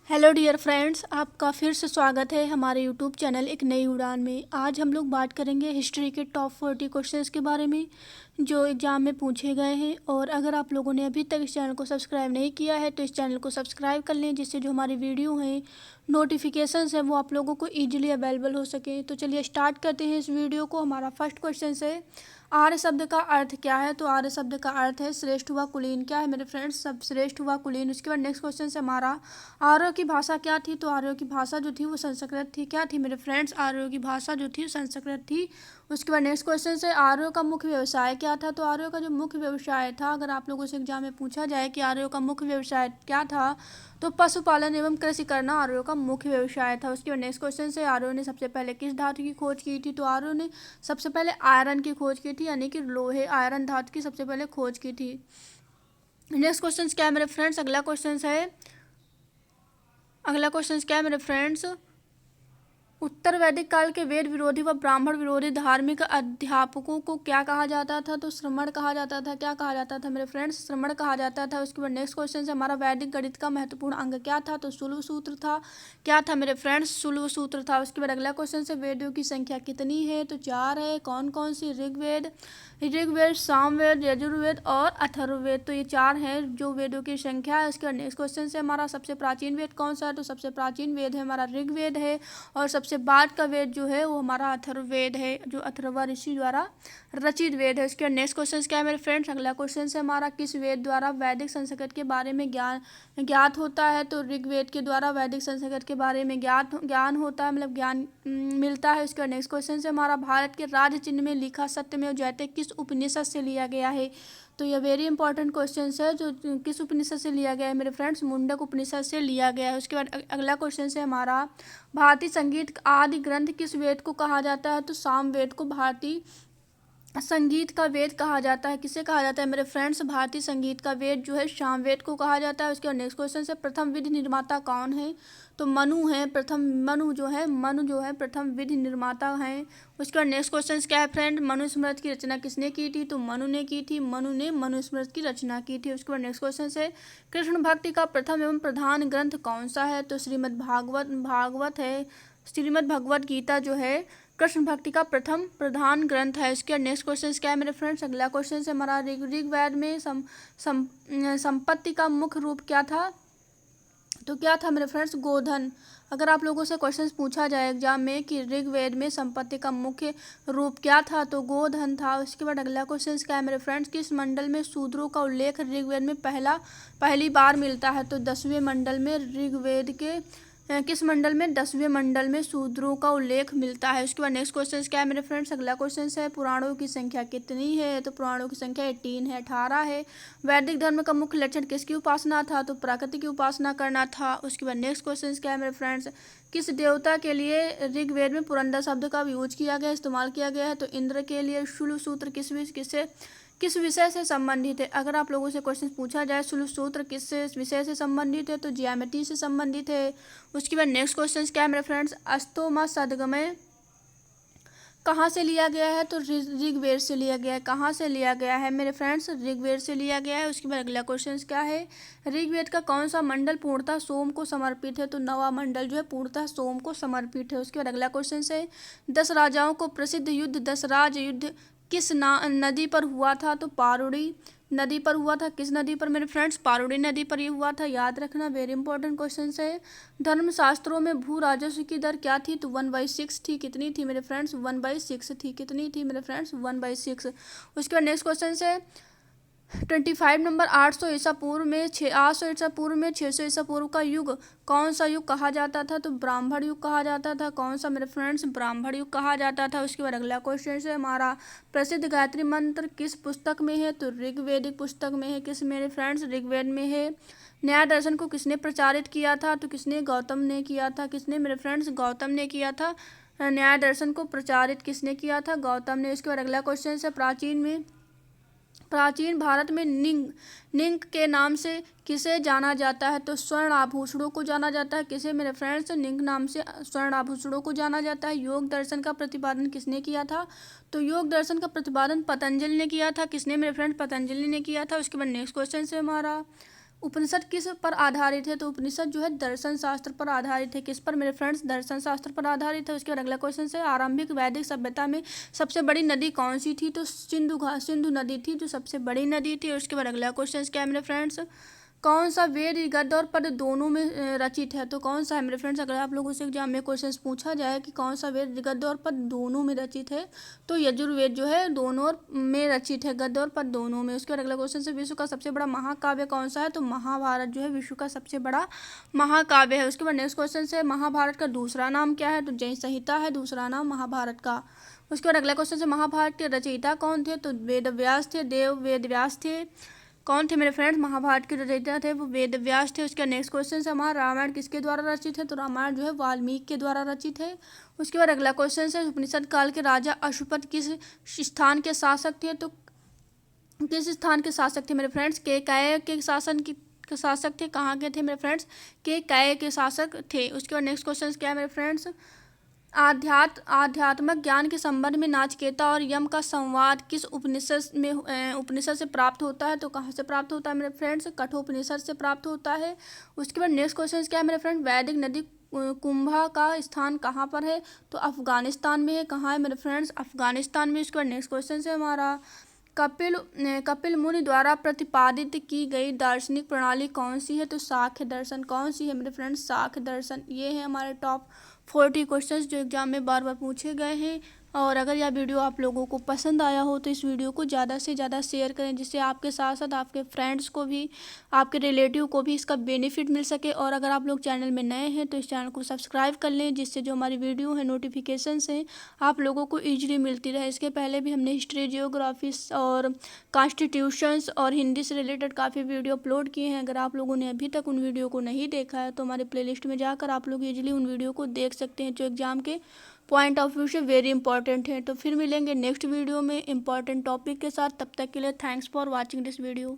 Hello dear friends, आपका फिर से स्वागत है हमारे यूट्यूब चैनल एक नई उड़ान में। आज हम लोग बात करेंगे हिस्ट्री के टॉप 40 क्वेश्चंस के बारे में जो एग्ज़ाम में पूछे गए हैं। और अगर आप लोगों ने अभी तक इस चैनल को सब्सक्राइब नहीं किया है तो इस चैनल को सब्सक्राइब कर लें, जिससे जो हमारी वीडियो हैं नोटिफिकेशंस है वो आप लोगों को ईजिली अवेलेबल हो सके। तो चलिए स्टार्ट करते हैं इस वीडियो को। हमारा फर्स्ट क्वेश्चन है, आर्य शब्द का अर्थ क्या है? तो आर्य शब्द का अर्थ है श्रेष्ठ व कुलीन। क्या है मेरे फ्रेंड्स? सब श्रेष्ठ व कुलीन। उसके बाद नेक्स्ट क्वेश्चन है हमारा, आर्यों की भाषा क्या थी? तो आर्यों की भाषा जो थी वो संस्कृत थी। क्या थी मेरे फ्रेंड्स? आर्यों की भाषा जो थी संस्कृत थी। उसके बाद नेक्स्ट क्वेश्चन है, आर्यों का मुख्य व्यवसाय क्या था? तो आर्यों का जो मुख्य व्यवसाय था, अगर आप लोगों से एग्जाम में पूछा जाए कि आर्यों का मुख्य व्यवसाय क्या था, तो पशुपालन एवं कृषि करना आर्यों का मुख्य व्यवसाय था। उसके बाद नेक्स्ट क्वेश्चन है, आर्यों ने सबसे पहले किस धातु की खोज की थी? तो आर्यों ने सबसे पहले आयरन की खोज की थी, यानी कि लोहे आयरन धातु की सबसे पहले खोज की थी। नेक्स्ट क्वेश्चन क्या है मेरे फ्रेंड्स? अगला क्वेश्चन क्या है मेरे फ्रेंड्स? उत्तर वैदिक काल के वेद विरोधी व ब्राह्मण विरोधी धार्मिक अध्यापकों को क्या कहा जाता था? तो श्रमण कहा जाता था। क्या कहा जाता था मेरे फ्रेंड्स? श्रमण कहा जाता था। उसके बाद नेक्स्ट क्वेश्चन है हमारा, वैदिक गणित का महत्वपूर्ण अंग क्या था? तो शूल्व सूत्र था। क्या था मेरे फ्रेंड्स? शूल्व सूत्र था। उसके बाद अगला क्वेश्चन है, वेदों की संख्या कितनी है? तो 4 है। कौन कौन सी? ऋग्वेद, सामवेद, यजुर्वेद और अथर्ववेद। तो ये 4 हैं जो वेदों की संख्या है। उसके बाद नेक्स्ट क्वेश्चन है हमारा, सबसे प्राचीन वेद कौन सा है? तो सबसे प्राचीन वेद है हमारा ऋग्वेद है। और सबसे बाद का वेद जो है वो हमारा अथर्ववेद है, जो अथर्वा ऋषि द्वारा रचित वेद है। उसके बाद नेक्स्ट क्वेश्चन क्या है मेरे फ्रेंड्स? अगला क्वेश्चन है हमारा, किस वेद द्वारा वैदिक संस्कृत के बारे में ज्ञात होता है? तो ऋग्वेद के द्वारा वैदिक संस्कृत के बारे में ज्ञान होता है, मतलब ज्ञान मिलता है। उसके बाद नेक्स्ट क्वेश्चन है हमारा, भारत के राज्य चिन्ह में लिखा सत्यमेव जयते किस उपनिषद से लिया गया है? तो यह वेरी इंपॉर्टेंट क्वेश्चन है, जो किस उपनिषद से लिया गया है मेरे फ्रेंड्स? मुंडक उपनिषद से लिया गया है। उसके बाद अगला क्वेश्चन है हमारा, भारतीय संगीत आदि ग्रंथ किस वेद को कहा जाता है? तो सामवेद को भारतीय संगीत का वेद कहा जाता है। किसे कहा जाता है मेरे फ्रेंड्स? भारतीय संगीत का वेद जो है सामवेद को कहा जाता है। उसके बाद नेक्स्ट क्वेश्चन से, प्रथम विधि निर्माता कौन है? तो मनु है। मनु जो है प्रथम विधि निर्माता है। उसके बाद नेक्स्ट क्वेश्चन क्या है फ्रेंड? मनुस्मृति की रचना किसने की थी? तो मनु ने की थी। मनु ने मनुस्मृति की रचना की थी। उसके बाद नेक्स्ट क्वेश्चन है, कृष्ण भक्ति का प्रथम एवं प्रधान ग्रंथ कौन सा है? तो श्रीमद् भागवत है। श्रीमद् भगवत गीता जो है कृष्ण भक्ति का प्रथम प्रधान ग्रंथ है। इसके नेक्स्ट क्वेश्चन क्या है मेरे फ्रेंड्स? अगला क्वेश्चन है हमारा, ऋग्वेद में संपत्ति का मुख्य रूप क्या था? तो क्या था मेरे फ्रेंड्स? गोधन। अगर आप लोगों से क्वेश्चन पूछा जाए एग्जाम में कि ऋग्वेद में संपत्ति का मुख्य रूप क्या था, तो गोधन था। उसके बाद अगला क्वेश्चन क्या है मेरे फ्रेंड्स? किस मंडल में शूद्रों का उल्लेख ऋग्वेद में पहली बार मिलता है? तो 10वें मंडल में ऋग्वेद के किस मंडल में? 10वें मंडल में शूद्रों का उल्लेख मिलता है। उसके बाद नेक्स्ट क्वेश्चन क्या है मेरे फ्रेंड्स? अगला क्वेश्चन है, पुराणों की संख्या कितनी है? तो पुराणों की संख्या 18 है, 18 है। वैदिक धर्म का मुख्य लक्षण किसकी उपासना था? तो प्रकृति की उपासना करना था। उसके बाद नेक्स्ट क्वेश्चन क्या है मेरे फ्रेंड्स? किस देवता के लिए ऋग्वेद में पुरंदर शब्द का यूज किया गया, इस्तेमाल किया गया है? तो इंद्र के लिए। शूल सूत्र किस विषय से संबंधित है? अगर आप लोगों से क्वेश्चन पूछा जाए शूल सूत्र किस विषय से संबंधित है, तो ज्यामिति से संबंधित है। उसके बाद नेक्स्ट क्वेश्चन क्या है मेरे फ्रेंड्स? अस्तोमा सदगमय कहाँ से लिया गया है? तो ऋग्वेद से लिया गया है। कहाँ से लिया गया है मेरे फ्रेंड्स? ऋग्वेद से लिया गया है। उसके बाद अगला क्वेश्चन क्या है? ऋग्वेद का कौन सा मंडल पूर्णतः सोम को समर्पित है? तो 9वां मंडल जो है पूर्णतः सोम को समर्पित है। उसके बाद अगला क्वेश्चन है, 10 राजाओं को प्रसिद्ध युद्ध दशराज युद्ध किस नदी पर हुआ था? तो पारुड़ी नदी पर हुआ था। किस नदी पर मेरे फ्रेंड्स? पारुड़ी नदी पर ये हुआ था, याद रखना, वेरी इंपॉर्टेंट क्वेश्चन है। धर्मशास्त्रों में भू राजस्व की दर क्या थी? तो 1/6 थी। कितनी थी मेरे फ्रेंड्स? 1/6 थी। कितनी थी मेरे फ्रेंड्स? 1/6। उसके बाद नेक्स्ट क्वेश्चन है 25 नंबर, 800 ईसा पूर्व में 600 ईसा पूर्व का युग कौन सा युग कहा जाता था? तो ब्राह्मण युग कहा जाता था। कौन सा मेरे फ्रेंड्स? ब्राह्मण युग कहा जाता था। उसके बाद अगला क्वेश्चन है हमारा, प्रसिद्ध गायत्री मंत्र किस पुस्तक में है? तो ऋग्वेदिक पुस्तक में है। किस मेरे फ्रेंड्स? ऋग्वेद में है। न्याय दर्शन को किसने प्रचारित किया था? तो किसने? गौतम ने किया था। किसने मेरे फ्रेंड्स? गौतम ने किया था। न्याय दर्शन को प्रचारित किसने किया था? गौतम ने। उसके बाद अगला क्वेश्चन है, प्राचीन भारत में निंग के नाम से किसे जाना जाता है? तो स्वर्ण आभूषणों को जाना जाता है। किसे मेरे फ्रेंड्स? निंग नाम से स्वर्ण आभूषणों को जाना जाता है। योग दर्शन का प्रतिपादन किसने किया था? तो योग दर्शन का प्रतिपादन पतंजलि ने किया था। किसने मेरे फ्रेंड्स? पतंजलि ने किया था। उसके बाद नेक्स्ट क्वेश्चन है हमारा, उपनिषद किस पर आधारित है? तो उपनिषद जो है दर्शन शास्त्र पर आधारित है। किस पर मेरे फ्रेंड्स? दर्शन शास्त्र पर आधारित है। उसके बाद अगला क्वेश्चन है, आरंभिक वैदिक सभ्यता में सबसे बड़ी नदी कौन सी थी? तो सिंधु नदी थी जो सबसे बड़ी नदी थी। उसके बाद अगला क्वेश्चन क्या है मेरे फ्रेंड्स? कौन सा वेद गद्य और पद्य दोनों में रचित है? तो कौन सा है मेरे फ्रेंड्स? अगर आप लोगों से एग्जाम में क्वेश्चन पूछा जाए कि कौन सा वेद गद्य और पद्य दोनों में रचित है, तो यजुर्वेद जो है दोनों में रचित है, गद्य और पद्य दोनों में। उसके बाद अगला क्वेश्चन है, विश्व का सबसे बड़ा महाकाव्य कौन सा है? तो महाभारत जो है विश्व का सबसे बड़ा महाकाव्य है। उसके बाद नेक्स्ट क्वेश्चन है, महाभारत का दूसरा नाम क्या है? तो जय संहिता है दूसरा नाम महाभारत का। उसके बाद अगला क्वेश्चन है, महाभारत के रचयिता कौन थे? तो वेद व्यास थे, देव वेद व्यास थे। कौन थे मेरे फ्रेंड्स? महाभारत के रचयिता थे वो वेद व्यास थे। उसका नेक्स्ट क्वेश्चन है, हमारा रामायण किसके द्वारा रचित है? तो रामायण जो है वाल्मीकि के द्वारा रचित है। उसके बाद अगला क्वेश्चन है, उपनिषद काल के राजा अशुपत किस स्थान के शासक थे? तो किस स्थान के शासक थे मेरे फ्रेंड्स? केकय के शासन के शासक थे। कहाँ के थे मेरे फ्रेंड्स? केकय के शासक थे। उसके बाद नेक्स्ट क्वेश्चन क्या है मेरे फ्रेंड्स? आध्यात्मिक ज्ञान के संबंध में नाचिकेता और यम का संवाद किस उपनिषद से प्राप्त होता है? तो कहाँ से प्राप्त होता है मेरे फ्रेंड्स? कठोपनिषद से प्राप्त होता है। उसके बाद नेक्स्ट क्वेश्चन क्या है मेरे फ्रेंड? वैदिक नदी कुंभा का स्थान कहाँ पर है? तो अफगानिस्तान में है। कहाँ है मेरे फ्रेंड्स? अफगानिस्तान में। उसके बाद नेक्स्ट क्वेश्चन है हमारा, कपिल मुनि द्वारा प्रतिपादित की गई दार्शनिक प्रणाली कौन सी है? तो सांख्य दर्शन। कौन सी है मेरे फ्रेंड्स? सांख्य दर्शन। ये है हमारे टॉप 40 क्वेश्चंस जो एग्जाम में बार बार पूछे गए हैं। और अगर यह वीडियो आप लोगों को पसंद आया हो तो इस वीडियो को ज़्यादा से ज़्यादा शेयर करें, जिससे आपके साथ साथ आपके फ्रेंड्स को भी, आपके रिलेटिव को भी इसका बेनिफिट मिल सके। और अगर आप लोग चैनल में नए हैं तो इस चैनल को सब्सक्राइब कर लें, जिससे जो हमारी वीडियो है नोटिफिकेशंस हैं आप लोगों को ईजिली मिलती रहे। इसके पहले भी हमने हिस्ट्री, जियोग्राफी और कॉन्स्टिट्यूशंस और हिंदी से रिलेटेड काफ़ी वीडियो अपलोड किए हैं। अगर आप लोगों ने अभी तक उन वीडियो को नहीं देखा है तो हमारे प्लेलिस्ट में जाकर आप लोग ईजिली उन वीडियो को देख सकते हैं, जो एग्जाम के पॉइंट ऑफ व्यू से वेरी इंपॉर्टेंट है। तो फिर मिलेंगे नेक्स्ट वीडियो में इंपॉर्टेंट टॉपिक के साथ। तब तक के लिए thanks for watching this video.